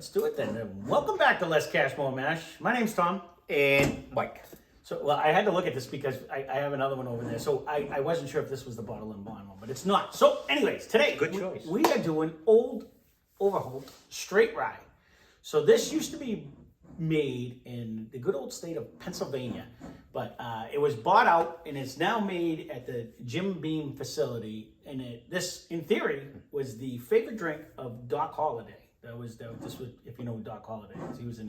Let's do it then. Welcome back to Less Cash, More Mash. My name's Tom. And Mike. So, well, I had to look at this because I have another one over there. So I wasn't sure if this was the bottle and bond one, but it's not. So anyways, today, Good choice. we are doing Old Overholt Straight Rye. So this used to be made in the good old state of Pennsylvania, but it was bought out and it's now made at the Jim Beam facility. And this, in theory, was the favorite drink of Doc Holliday. This was, if you know who Doc Holliday is, he was in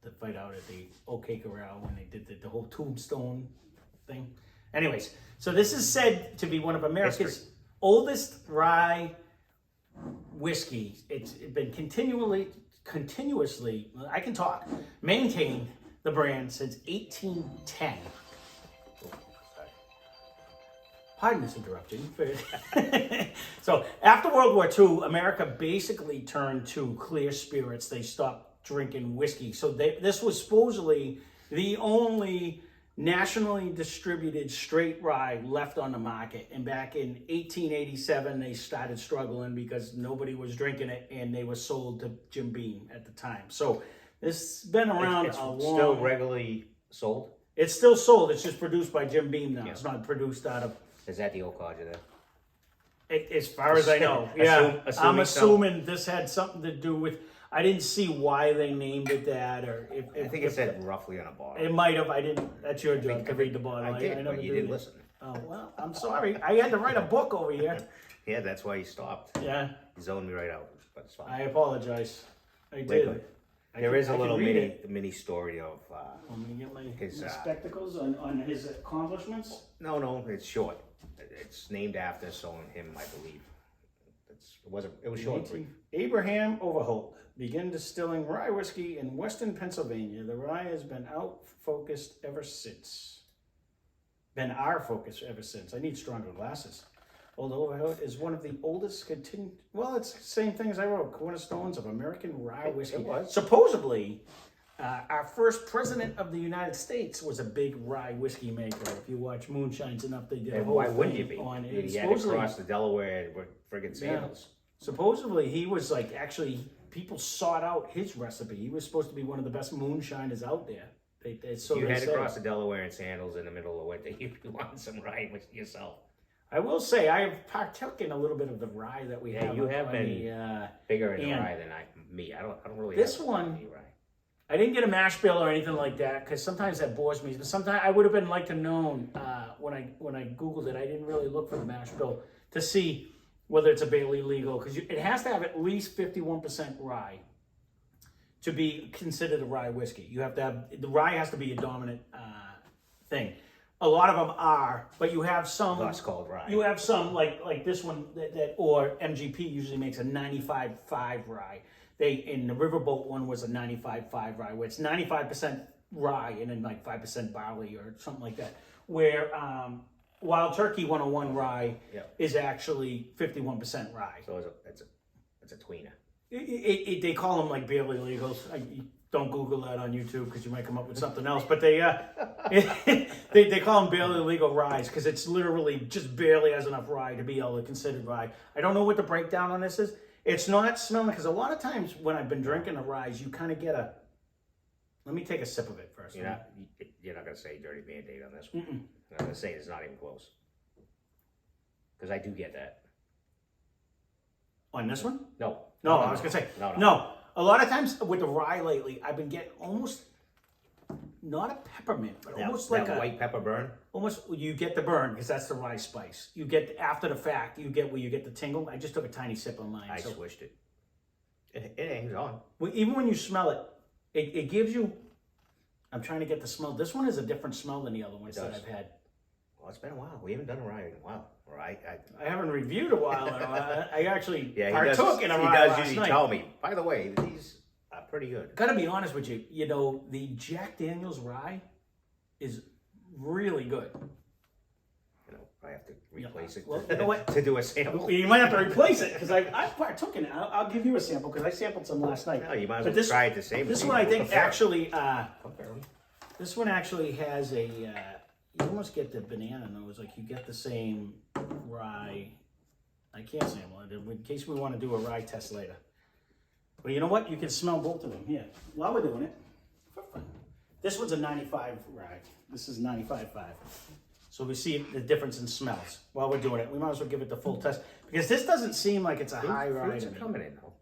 the fight out at the OK Corral when they did the whole tombstone thing. Anyways, so this is said to be one of America's oldest rye whiskey. It's been continuously, I can talk, maintained the brand since 1810. Pardon this interruption. So after World War II, America basically turned to clear spirits. They stopped drinking whiskey. So this was supposedly the only nationally distributed straight rye left on the market. And back in 1887, they started struggling because nobody was drinking it, and they were sold to Jim Beam at the time. So this has been around It's a long... still regularly sold? It's still sold. It's just produced by Jim Beam now. Yeah. It's not produced out of... Is that the old codger there? As far as I know, yeah. I'm assuming assuming this had something to do with... I didn't see why they named it that, or if I think it said roughly on a bottle. it might have. I didn't. That's your job to read the bottle. I did, never but you do didn't that. listen. Oh well, I'm sorry. I had to write a book over here. Yeah, that's why you stopped. Yeah, You zoned me right out, but it's fine. I apologize. I We're did. good. I There can- is a I can little read it. mini story of. I'm gonna get my his, spectacles on his accomplishments. No, it's short. It's named after him, I believe. It was short. Abraham Overholt began distilling rye whiskey in western Pennsylvania. The rye has been our focus ever since. I need stronger glasses. Old Overholt is one of the oldest well, it's the same thing as I wrote, cornerstones of American rye whiskey. It was. Supposedly, our first president of the United States was a big rye whiskey maker. If you watch Moonshines enough, they did a And whole why wouldn't you thing be? on it. He had to cross the Delaware with friggin' sandals. Supposedly, he was like, actually, people sought out his recipe. He was supposed to be one of the best moonshiners out there. You had to cross the Delaware in sandals in the middle of winter. You wanted some rye with yourself. I will say, I have partook in a little bit of the rye that we have. Yeah, you have been bigger in the and rye than me. I don't really. This have one, any rye. I didn't get a mash bill or anything like that because sometimes that bores me. But sometimes I would have been like to known when I Googled it. I didn't really look for the mash bill to see whether it's a Bailey legal, because it has to have at least 51% rye to be considered a rye whiskey. You have to have, the rye has to be a dominant thing. A lot of them are, but you have some. That's called rye. You have some like this one or MGP usually makes a 95.5 rye. In the Riverboat one was a 95.5 rye, where it's 95% rye and then like 5% barley or something like that. Where Wild Turkey 101 rye is actually 51% rye. So it's a tweener. They call them like Bailey legals. Don't Google that on YouTube because you might come up with something else. But they call them Bailey legal ryes because it's literally just barely has enough rye to be able to consider rye. I don't know what the breakdown on this is. It's not smelling, because a lot of times when I've been drinking a rye, you kind of get a. Let me take a sip of it first. You're not going to say dirty Band-Aid on this one. I'm going to say it's not even close. Because I do get that. On this one? No. I was going to say. No. A lot of times with the rye lately, I've been getting almost, not a peppermint, but almost like that white pepper burn? Almost, you get the burn because that's the rye spice. You get, after the fact, you get the tingle. I just took a tiny sip of mine. I switched it. It hangs on. Well, even when you smell it, it gives you, I'm trying to get the smell. This one is a different smell than the other ones that I've had. Well, it's been a while. We haven't done a rye in a while. Right? I haven't reviewed a while. I actually partook in a rye last usually night. tell me, by the way, these are pretty good. Gotta be honest with you, the Jack Daniel's rye is really good. I have to replace it well, you know what? to do a sample. You might have to replace it because I partook in it. I'll give you a sample because I sampled some last night. No, you might as well try it the same. This one I think actually, this one actually has a. You almost get the banana nose, like you get the same rye. I can't sample it in case we want to do a rye test later. Well, you know what? You can smell both of them. Here, while we're doing it. This one's a 95 rye. This is 95.5. So we see the difference in smells while we're doing it. We might as well give it the full test because this doesn't seem like it's a high rye Fruits to are me. coming in though.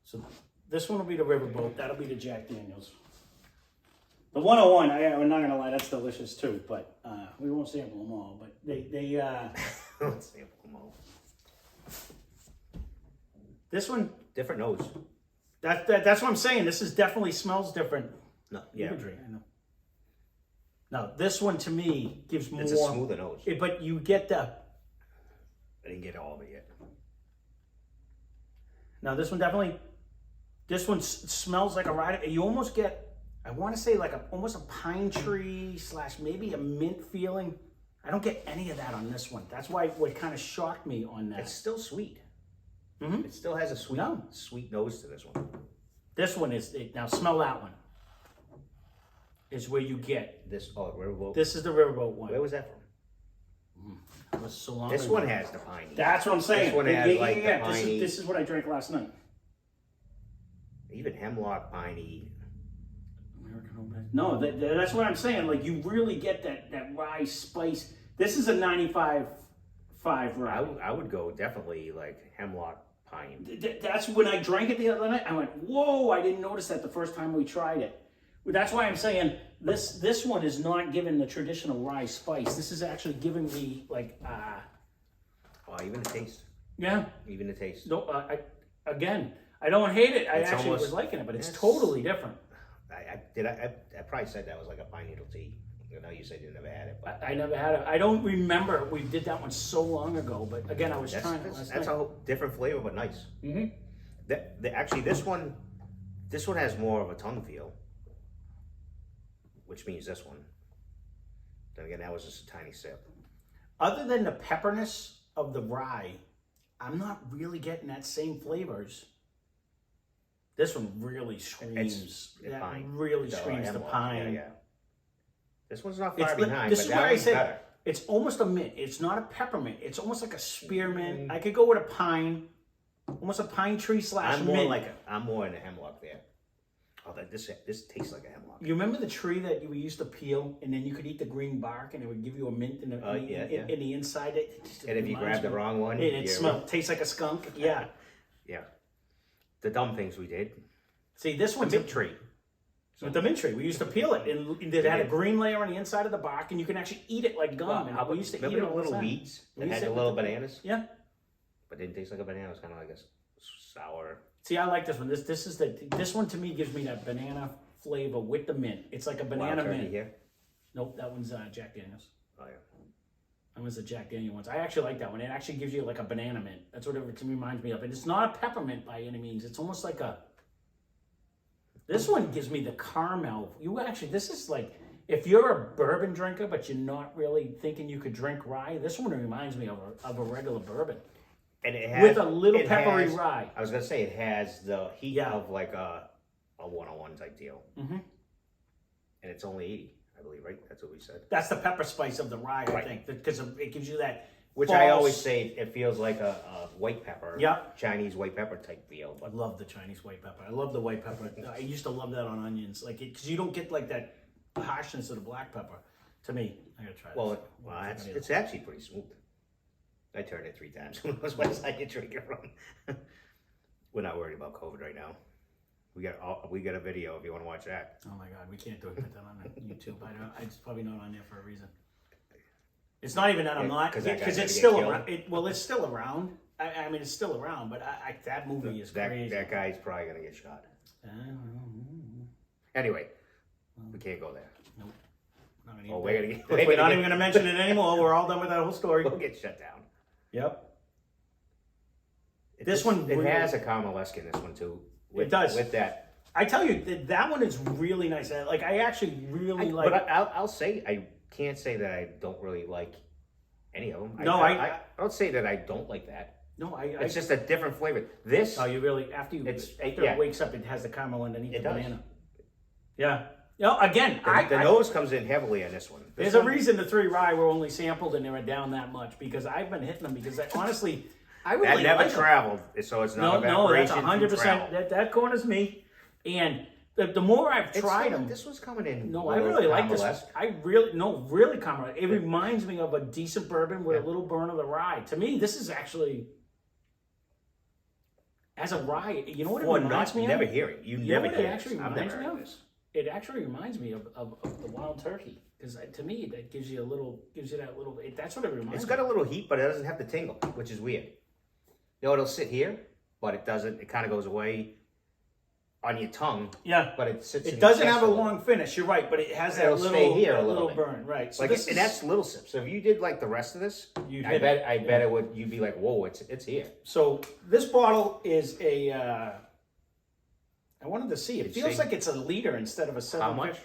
So this one will be the Riverboat. That'll be the Jack Daniels. The 101, I'm not gonna lie, that's delicious too. But we won't sample them all. But they Let's sample them all. this one, Different nose. that's what I'm saying. This is definitely smells different. No, You yeah. can drink, I know. Now this one to me gives more. It's a smoother nose. But you get the. I didn't get all of it yet. Now this one definitely. This one smells like a rye. You almost get. I want to say like almost a pine tree / maybe a mint feeling. I don't get any of that on this one. That's why what kind of shocked me on that. It's still sweet. Mhm. It still has a sweet, No. sweet nose to this one. This one is now smell that one. Is where you get. This Riverboat. This is the Riverboat one. Where was that from? That was so long This ago. one has the piney. That's what I'm saying. This one has like the piney. This is what I drank last night. Even hemlock piney. American Old. No, that's what I'm saying. Like you really get that rye spice. This is a 95.5 rye. I would go definitely like hemlock pine. That's when I drank it the other night. I went, whoa! I didn't notice that the first time we tried it. That's why I'm saying this one is not giving the traditional rye spice. This is actually giving me like Oh, even the taste. yeah. Even the taste. No, I don't hate it. I It's actually almost- was liking it, but it's Yes. totally different. I probably said that was like a pine needle tea. I know you said you never had it, but I never had it. I don't remember. We did that one so long ago, but again, I was trying it last that's night. a whole different flavor, but nice. Mm-hmm. Actually, this one has more of a tongue feel, which means this one. Then again, that was just a tiny sip. Other than the pepperness of the rye, I'm not really getting that same flavors. This one really screams. the That pine. really The screams the hemlock, pine. Yeah. This one's not It's far li- behind, this but is that where I one's say better. it's almost a mint. It's not a peppermint. It's almost like a spearmint. I could go with a pine, almost a pine tree / I'm mint. more in a hemlock there. Oh, this tastes like a hemlock. You remember the tree that we used to peel, and then you could eat the green bark, and it would give you a mint in the in the inside. It just And if you grab the wrong one, it tastes like a skunk. Yeah. Yeah. The dumb things we did. See, this The one's mint tree. with the mint tree. We used to peel it, and it had a green layer on the inside of the bark, and you can actually eat it like gum. And we used to eat Remember it the all little the time. weeds We that used had to- the little bananas? Yeah. But didn't taste like a banana. It was kind of like a sour. See, I like this one. This one to me gives me that banana flavor with the mint. It's like a Wild banana turkey mint. here. Nope, that one's Jack Daniels. Oh, yeah. That was the Jack Daniel ones. I actually like that one. It actually gives you like a banana mint. That's what it reminds me of. And it's not a peppermint by any means. It's almost like a. This one gives me the caramel. This is like, if you're a bourbon drinker, but you're not really thinking you could drink rye, this one reminds me of a regular bourbon. And it has, With a little it peppery has- rye. I was going to say it has the heat Yeah. of like a 101 type deal. Mm-hmm. And it's only 80, I believe, right? That's what we said. That's the pepper spice of the rye, I Right. think, because it gives you that. Which I always false- say it feels like a white pepper, Yep. Chinese white pepper type feel. I But love the Chinese white pepper. I love the white pepper. I used to love that on onions, like because you don't get like that harshness of the black pepper. To me, I gotta try this. it's actually pretty smooth. I turned it 3 times. Who knows what side you drink it from? We're not worried about COVID right now. We got a video if you want to watch that. Oh my God, we can't do it. Put that on YouTube. It's probably not on there for a reason. It's not even that I'm not 'cause that guy's because it's gonna still get around. It's still around. I mean, it's still around, but that movie is crazy. That guy's probably gonna get shot. Anyway, we can't go there. Nope. Not gonna Oh, even- we're we're not even going to mention it anymore. We're all done with that whole story. We'll get shut down. Yep. It really- has a caramel-esque in this one too. It does. With that. I tell you, that one is really nice. I actually really like. But I'll say I can't say that I don't really like any of them. No, I don't say that I don't like that. No, It's just a different flavor. This, Oh, you really after yeah. it wakes up, it has the caramel underneath It the does. banana. Yeah. No, again, the nose comes in heavily on this one. There's a reason the 3 rye were only sampled and they were down that much because I've been hitting them because honestly, I really that never like them. traveled, so it's not No, that's evaporation. 100%. That corner's me. And the more I've tried them, This was coming in. no, I really like this. Caramel-esque. Really caramel. It reminds me of a decent bourbon with a little burn of the rye. To me, this is actually, as a rye, you know what it reminds me of? Never hear it. You know never what hear it actually I've reminds never me heard of? this. It actually reminds me of the wild turkey. Because to me, that gives you that little, that's what it reminds me It's got a little heat, but it doesn't have to tingle, which is weird. You know, it'll sit here, but it doesn't. It kind of goes away on your tongue. Yeah. But it sits. It doesn't have a long finish. You're right, but it has that It'll little, stay here a little bit. burn. Right. So Like, this and that's little sips. So if you did like the rest of this, I bet it would. You'd be like, whoa, it's here. So this bottle is a. I wanted to see. It feels like it's a liter instead of a 7. How much?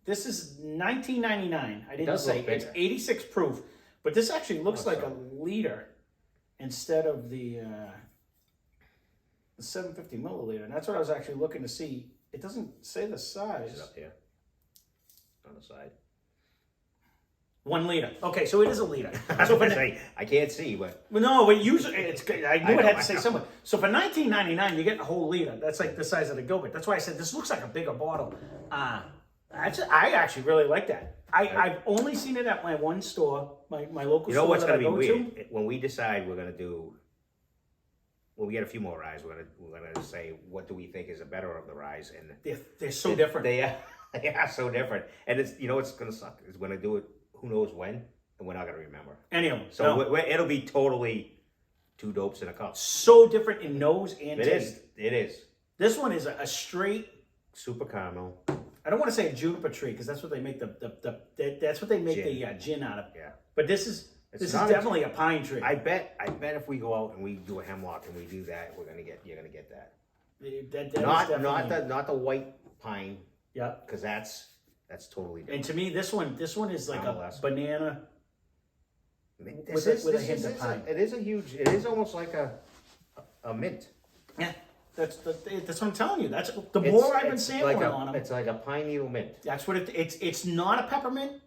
This is $19.99. I didn't does say look it's bigger. 86 proof, but this actually looks like so. a liter instead of the 750 milliliter, and that's what I was actually looking to see. It doesn't say the size. It's up here on the side. 1 liter. Okay, so it is a liter. So for I can't see, but well, no, but usually it's good. I knew it had to say know. something. So for $19.99, you get a whole liter. That's like the size of the Gilbert. That's why I said this looks like a bigger bottle. I actually really like that. I've only seen it at my one store, my local store. you know what's that going to I be go weird to. when we decide we're going to do. When we get a few more ryes, we're gonna say what do we think is the better of the ryes, and They're so different. They are so different, and it's what's gonna suck is when I do it. Who knows when, and we're not gonna remember. Anyway, So it'll be totally 2 dopes in a cup. so different in nose and taste. It is This one is a straight. super caramel. I don't want to say a juniper tree because that's what they make that's what they make Gin. the gin out of. Yeah, But this is not a definitely a pine tree. I bet if we go out and we do a hemlock and we do that, you're gonna get that. That is Not definitely- the white pine, Yeah. because that's totally different. And to me, this one is like a Nonetheless. banana. This with a is- hint this of is pine. It is almost like a mint. Yeah, that's what I'm telling you. That's the more I've been sampling on them. It's like a pine needle mint. That's what it's not a peppermint,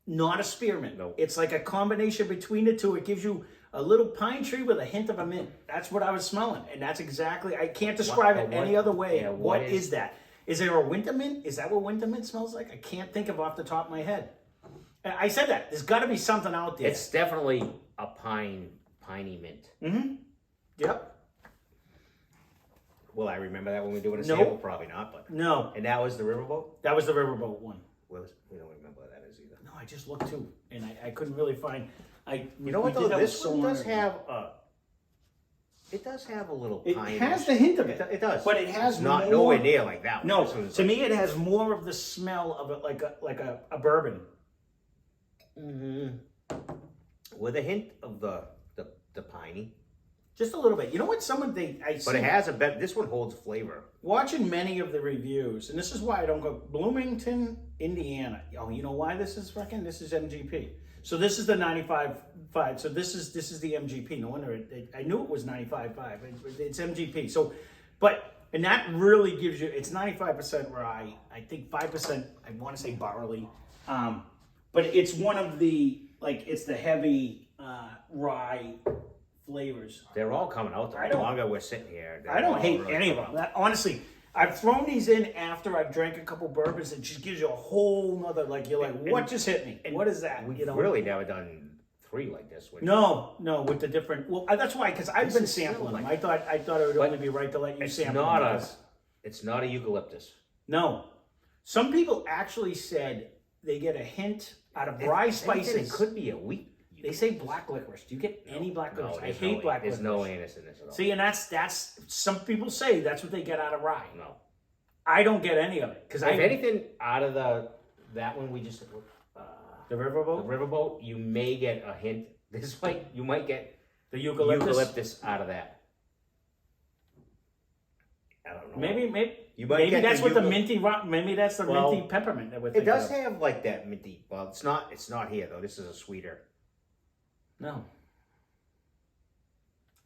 not a spearmint. No. It's like a combination between the two. It gives you a little pine tree with a hint of a mint. That's what I was smelling, and that's exactly. I can't describe it any other way. yeah, what is that? Is there a winter mint? Is that what winter mint smells like? I can't think of off the top of my head. I said that. There's got to be something out there. It's definitely a piney mint. Mm-hmm. Yep. Will I remember that when we do it a Nope. sample? Probably not. But No, and that was the riverboat. that was the riverboat one. We don't remember what that is either. No, I just looked too, and I couldn't really find. You know what we though? did that This so one long does ago. have a. It does have a little It pine. has the hint of it. It does, but it has it's not more, nowhere near like that one. No, This one's to me, it has more of the smell of it, like a bourbon. with a hint of the piney. Just a little bit. You know what? But it has this one holds flavor. Watching many of the reviews, and this is why I don't go Bloomington, Indiana. Oh, you know why this is fucking? This is MGP. So this is the 95.5. So this is the MGP. No wonder I knew it was 95.5. It's MGP. So, and that really gives you. It's 95% rye. I think 5%. I want to say barley. But it's one of the it's the heavy rye flavors. They're all coming out. I The don't- longer we're sitting here, I don't hate really any of them. Honestly, I've thrown these in after I've drank a couple bourbons. It just gives you a whole nother, you're like, what just hit me? What is that? We've really never done 3 like this. Which No, with the different. Well, that's why, because I've This been is still sampling them. like- I thought it would only be right to let you it's sample not them. it's not a eucalyptus. No. Some people actually said they get a hint out of rye If anything, spices. It could be a wheat. They say black licorice. Do you get any black licorice? I there's hate black There's licorice. no anise in this at all. See, and that's some people say that's what they get out of rye. No. I don't get any of it because If anything, out of that one we just the the riverboat, riverboat, you may get a hint. You might get the eucalyptus. out of that. I don't know. Maybe You might maybe get that's the what the eucalypt- minty rock. Maybe that's the Well, minty peppermint that we're It thinking does of. have like that minty. Well, it's not here though. This is a sweeter. No.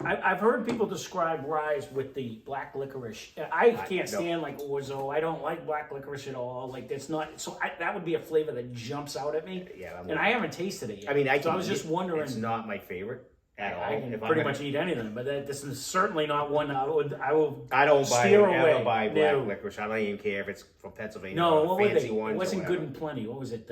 I've heard people describe rye with the black licorice. I can't no. stand orzo. I don't like black licorice at all. That's not. So that would be a flavor that jumps out at me. Yeah, And I haven't tasted it yet. I mean, I was just wondering. It's not my favorite. at all. I can If I'm pretty gonna- much eat anything, but this is certainly not one I will I don't steer away. ever buy black No. licorice. I don't even care if it's from Pennsylvania. No, or what were fancy they? ones It or wasn't whatever. Good and Plenty. What was it?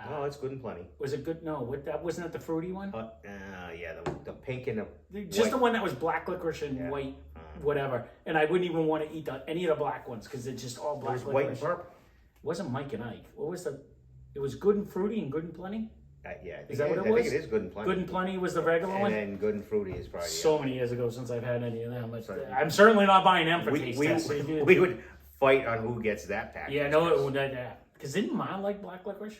No, it's good and plenty. Was it good? No, wasn't that the fruity one? Yeah, the pink and the Just white. the one that was black licorice and Yeah. white, whatever. And I wouldn't even want to eat any of the black ones because it's just all It black was licorice. white and purple. It wasn't Mike and Ike. What was the? It was Good and Fruity and Good and Plenty. Yeah, I think Is that what it I was? think it is good and plenty. Good and Plenty was the regular and one. then good and fruity is probably So many years ago since I've had any of them. But Sorry. I'm certainly not buying them for we, taste we, tests. we would fight on who gets that package. Yeah, no, it would. Because didn't Ma like black licorice?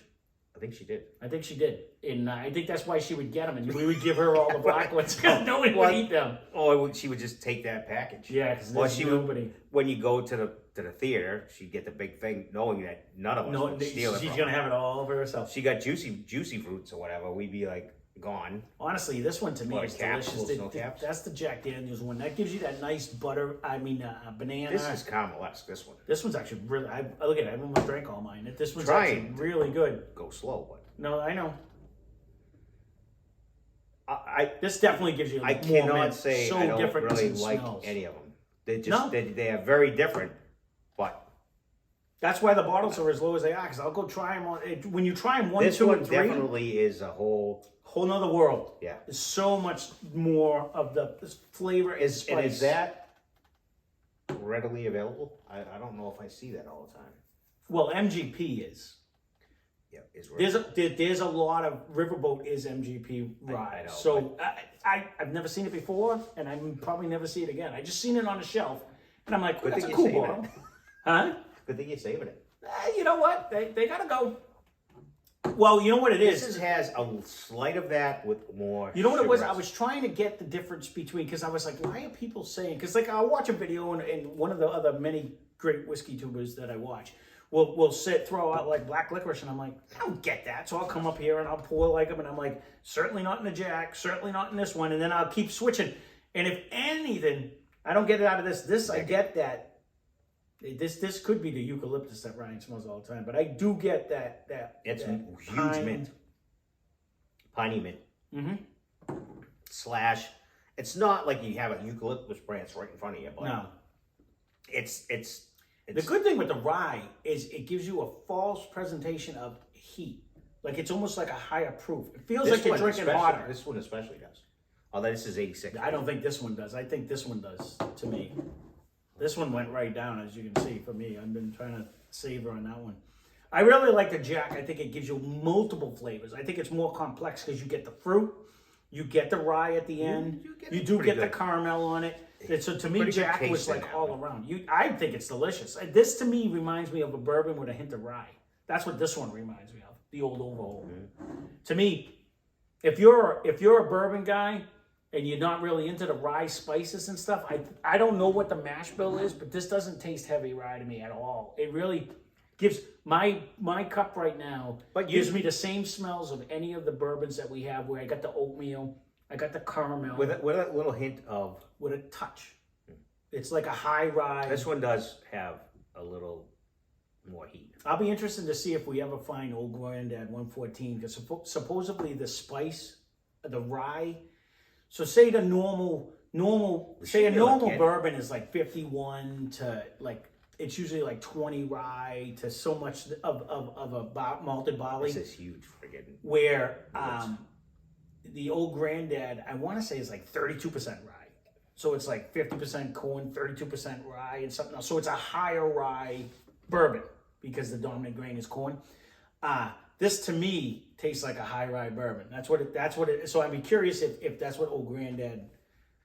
I think she did. I think she did, and I think that's why she would get them, and we would give her all the black ones because no one would eat them. Oh, she would just take that package. Yeah, because Well, there's she nobody. would, when you go to the theater, she'd get the big thing, knowing that none of us No, would steal it she's from gonna her. have it all over herself. She got juicy fruits or whatever. We'd be like gone. Honestly, this one to me What, is capsules, delicious. no caps? That's the Jack Daniels one. That gives you that nice butter. Banana. This is caramel-esque. This one. This one's actually really. I look at it. I almost drank all mine. This one's Try actually it. really good. Go slow, but No, I know. I This definitely gives you. I more cannot mint. say so I don't different really in like smells. any of them. They just No. they are very different, but That's why the bottles are as low as they are. Because I'll go try them on. When you try them one, this 2, one and 3, definitely is a whole. whole nother world. Yeah. There's so much more of the flavor and spice. And is that readily available? I don't know if I see that all the time. Well, MGP is. Yeah, is There's a lot of Riverboat is MGP rye. I know, So I've never seen it before, and I'm probably never see it again. I just seen it on the shelf, and I'm like, oh, Good that's a thing cool you're saving bottle. it. Huh? Good thing you're saving it. You know what? They gotta go. Well, you know what it is. This has a slight of that with more. You know what it was? sugar. I was trying to get the difference between, because I was like, why are people saying? Because like I'll watch a video, and one of the other many great whiskey tubers that I watch will throw out like black licorice, and I'm like, I don't get that. So I'll come up here and I'll pour like them, and I'm like, certainly not in the Jack, certainly not in this one, and then I'll keep switching. And if anything, I don't get it out of this. This I get that. This could be the eucalyptus that Ryan smells all the time, but I do get that. It's that huge pine. mint, piney mint. Mm-hmm. Slash, it's not like you have a eucalyptus branch right in front of you, but No. it's The good thing with the rye is it gives you a false presentation of heat. Like it's almost like a higher proof. It feels this like you're one drinking especially- water. This one especially does. Although this is 86. I don't think this one does. I think this one does to me. This one went right down, as you can see, for me. I've been trying to savor on that one. I really like the Jack. I think it gives you multiple flavors. I think it's more complex because you get the fruit, you get the rye at the end, you do get the caramel on it. And so to me, Pretty good Jack was taste in like that all one. around. I think it's delicious. This to me reminds me of a bourbon with a hint of rye. That's what this one reminds me of. The old Overholt. To me, if you're a bourbon guy and you're not really into the rye spices and stuff, I don't know what the mash bill is, but this doesn't taste heavy rye to me at all. It really gives my cup right now gives me the same smells of any of the bourbons that we have, where I got the oatmeal, I got the caramel with a little hint of. with a touch. It's like a high rye. This one does have a little more heat. I'll be interested to see if we ever find Old Granddad 114, because supposedly the spice, the rye. So say the normal, say a normal bourbon is like 51 to like, it's usually like 20 rye to so much of a malted barley. This is huge friggin'. Where the Old Granddad, I want to say, is like 32% rye. So it's like 50% corn, 32% rye, and something else. So it's a higher rye bourbon because the dominant grain is corn. This to me tastes like a high rye bourbon. That's what it. So I'd be curious if that's what Old Granddad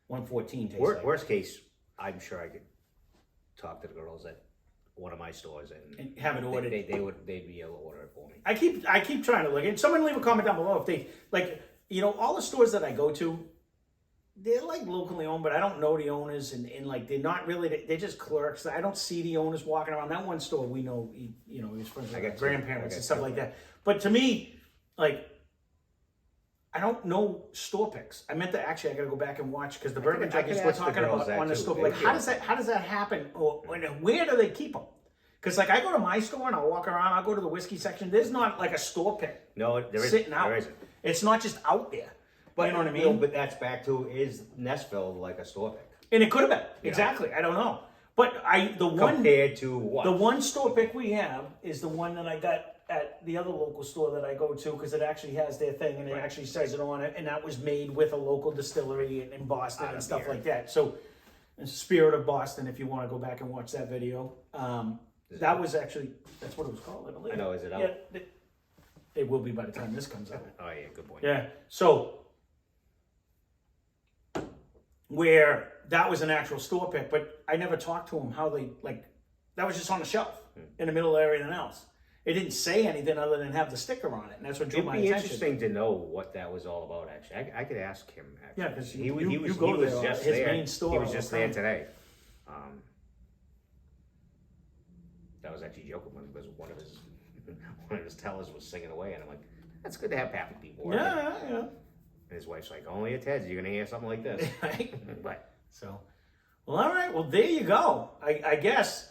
114 tastes like. Worst case, I'm sure I could talk to the girls at one of my stores And have it ordered. They'd be able to order it for me. I keep trying to look. And someone leave a comment down below if they like. All the stores that I go to, they're like locally owned, but I don't know the owners, and like they're not really. They're just clerks. I don't see the owners walking around. That one store we know, he was friends with my grandparents and stuff like that. But to me, like, I don't know store picks. I meant to actually. I got to go back and watch because the bourbon junkies were talking about on the store. Like, how does that happen? Or where do they keep them? Because like I go to my store and I'll walk around. I'll go to the whiskey section. There's not like a store pick. No, there isn't. Sitting out. There isn't. It's not just out there. But you know what I mean? No, but that's back to, is Nestville like a store pick? And it could have been. Yeah. Exactly. I don't know. But Compared to what? The one store pick we have is the one that I got at the other local store that I go to, because it actually has their thing and it actually says it on it, and that was made with a local distillery in Boston and stuff like that. So, in Spirit of Boston, if you want to go back and watch that video, that was actually, that's what it was called, I believe. I know, is it out? Yeah, it will be by the time this comes out. Oh yeah, good point. Yeah. So, where that was an actual store pick, but I never talked to them how they, like, that was just on the shelf in the middle of everything else. It didn't say anything other than have the sticker on it, and that's what drew my It'd be attention. interesting to know what that was all about. Actually, I could ask him. Actually. Yeah, because he you was go there, just his there. main store He was all just the there time. today. That was actually joking when because one of his tellers was singing away, and I'm like, that's good to have happy people. Right? Yeah. And his wife's like, only at Ted's you're gonna hear something like this. Right. But So, well, all right. Well, there you go. I guess.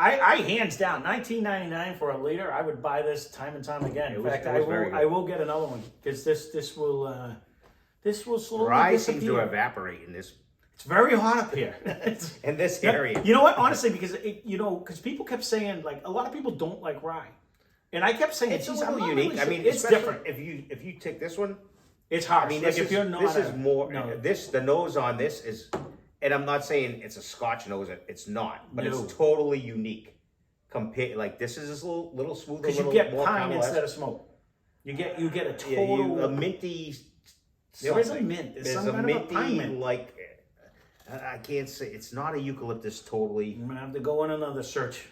I hands down $19.99 for a liter. I would buy this time and time again. In fact, I will get another one because this will slowly rye disappear. seems to evaporate in this. It's very hot up here. In this area. You know what? Honestly, because because people kept saying, like, a lot of people don't like rye, and I kept saying It's a "Geez, I'm little not unique. really I sure." mean, it's especially different. if you take this one. It's hard. I mean, like this if you're is not this is more. no. The nose on this is, and I'm not saying it's a Scotch nose. It's not, but No. it's totally unique. Compared, like this is a little smoother, Because you little get more pine complex. instead of smoke. You get a Yeah, total. a minty. There is a something. mint. There's There's some a kind of a minty pine mint. like. I can't say it's not a eucalyptus totally. I'm gonna have to go on another search.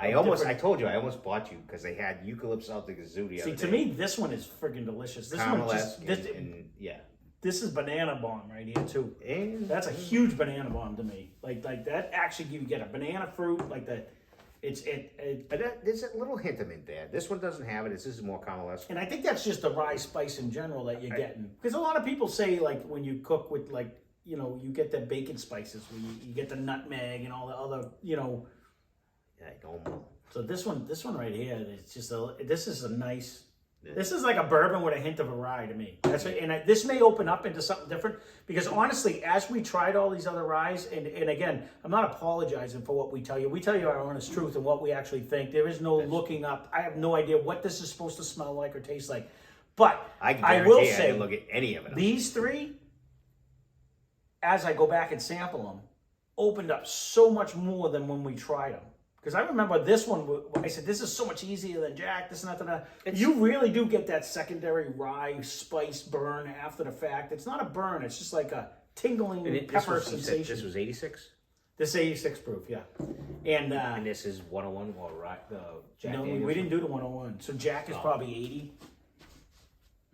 I told you I almost bought you because they had eucalyptus out the gazoo the other See, to day. me, this one is friggin' delicious. This one just Caramel-esque and yeah. this is banana bomb right here too. And That's a huge banana bomb to me. Like that actually you get a banana fruit like that. There's a little hint of mint there. This one doesn't have it. This is more caramel-esque. And I think that's just the rye spice in general that you're getting. Because a lot of people say, like, when you cook with, like, you get the bacon spices, where you get the nutmeg and all the other, Yeah, I don't know. So this one right here, it's just this is a nice. This is like a bourbon with a hint of a rye to me. That's what, and this may open up into something different because honestly, as we tried all these other ryes, and again, I'm not apologizing for what we tell you. We tell you our honest truth and what we actually think. There is no looking up. I have no idea what this is supposed to smell like or taste like. But I will say, I didn't look at any of it. These three, as I go back and sample them, opened up so much more than when we tried them. Because I remember this one, I said, this is so much easier than Jack, this and that. You really do get that secondary rye spice burn after the fact. It's not a burn, it's just like a tingling pepper sensation. This was 86? This is 86 proof, yeah. And this is 101 or Jack no, Daniel's? we didn't do the 101. So Jack is probably 80.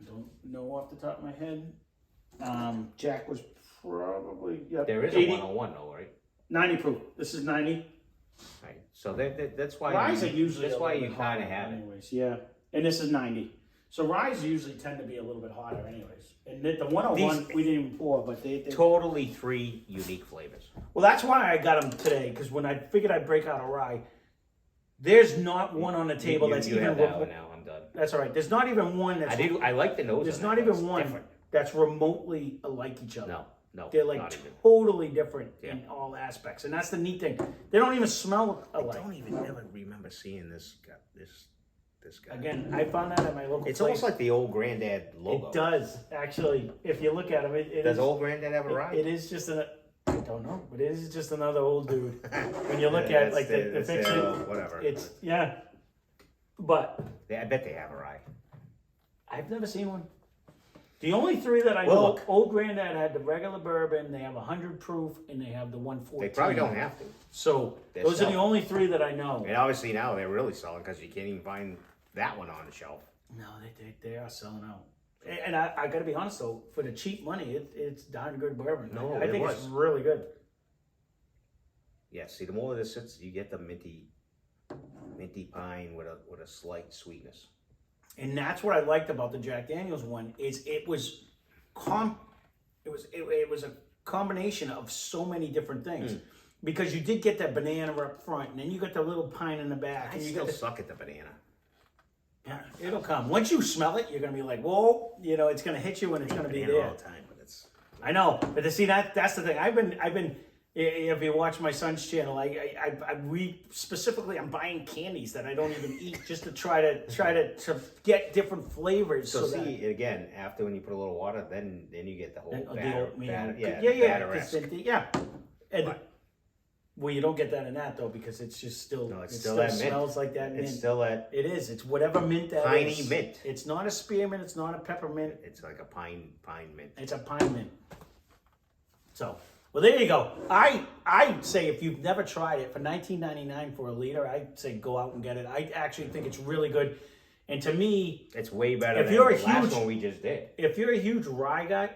I don't know off the top of my head. Jack was probably, There is 80, a 101 though, right? 90 proof. This is 90. Right. So that's why Ryes are usually that's a why little you bit kind of hotter have it. anyways. Yeah, and this is 90. So ryes usually tend to be a little bit hotter anyways. And the 101 we didn't even pour, but they Totally three unique flavors. well, that's why I got them today because when I figured I'd break out a rye, there's not one on the table that's you even. have that one now. I'm done. That's all right. There's not even one that's. I like the nose. There's on not that. even It's one different. that's remotely alike each other. No, They're like not even. totally different Yeah. in all aspects, and that's the neat thing. They don't even smell I alike. don't even ever remember seeing this guy. This guy. Again, I found that at my local. It's place. almost like the old granddad logo. It does actually. If you look at him, it Does is, old granddad have a rye? It is just I don't know, but it is just another old dude. When you look at like the picture, whatever. it's yeah. But I bet they have a rye. I've never seen one. The only three that I Well, know, look. old granddad had the regular bourbon. They have 100 proof, and they have the 114. They probably don't have to. So They're those are the selling. only three that I know. And obviously now they're really selling because you can't even find that one on the shelf. No, they are selling out. And I got to be honest though, for the cheap money, it's darn good bourbon. No, I it think was. it's really good. Yeah, see, the more this sits, you get the minty pine with a slight sweetness. And that's what I liked about the Jack Daniel's one is it was a combination of so many different things. Because you did get that banana up front, and then you got the little pine in the back. I and you still got suck at the banana. yeah, It'll come. Once you smell it, you're gonna be like, whoa, you know, it's gonna hit you and it's gonna be Banana there. all the time, but it's. I know, but to see that's the thing. I've been. If you watch my son's channel, I'm buying candies that I don't even eat just to try to get different flavors. So that, see, again, after when you put a little water, then you get the whole batter, yeah. And, well, you don't get that in that though because it's just still it's still that smells mint. like that mint. It's still that. It is. It's whatever mint that piney is. mint. It's not a spearmint. It's not a peppermint. It's like a pine mint. It's a pine mint. So, well, there you go. I'd say if you've never tried it for $19.99 for a liter, I'd say go out and get it. I actually think it's really good. And to me, it's way better if than you're the last one we just did. If you're a huge rye guy,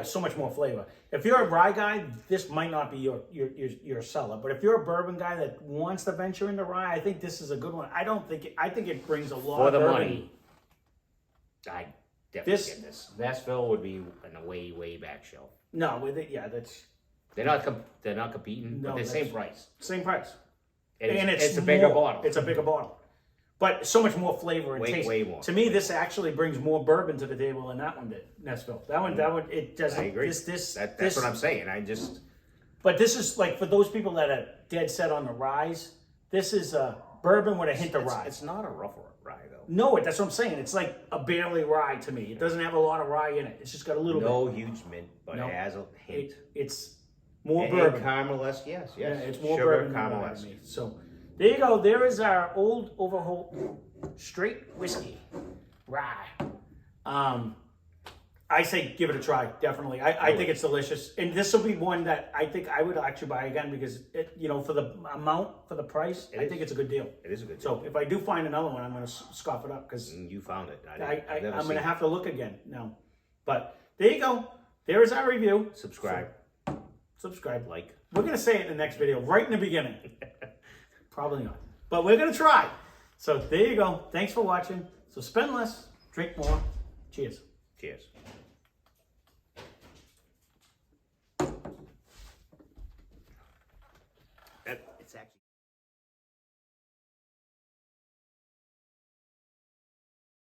so much more flavor. If you're a rye guy, this might not be your seller. But if you're a bourbon guy that wants to venture into rye, I think this is a good one. I think it brings a lot for of the bourbon. money. I definitely get this. Nashville would be in a way back shelf. No, with it, that's they're not competing, no, but they're same price. Same price. And it's a bigger bottle. It's a bigger bottle. But so much more flavor and taste. Way more. To me, this actually brings more bourbon to the table than that one did, Nashville. That one, it doesn't. I agree. That's what I'm saying. But this is like for those people that are dead set on the ryes. This is a bourbon with a hint of rye. It's not a rough rye though. No, that's what I'm saying. It's like a barely rye to me. It doesn't have a lot of rye in it. It's just got a little bit. No huge mint, but it has a hint. It's more bourbon. Caramel-esque, yes. Yeah, it's more sugar bourbon caramel-esque. to me. So there you go. There is our old Overholt Straight Whiskey Rye. I say give it a try, definitely. I think it's delicious. And this will be one that I think I would actually buy again because, for the amount, for the price, I think it's a good deal. It is a good deal. So if I do find another one, I'm going to scoff it up because you found it. I'm going to have to look again now. But there you go. There is our review. Subscribe. Subscribe. Like. We're going to say it in the next video, right in the beginning. Probably not. But we're going to try. So there you go. Thanks for watching. So spend less, drink more. Cheers. Cheers. It's actually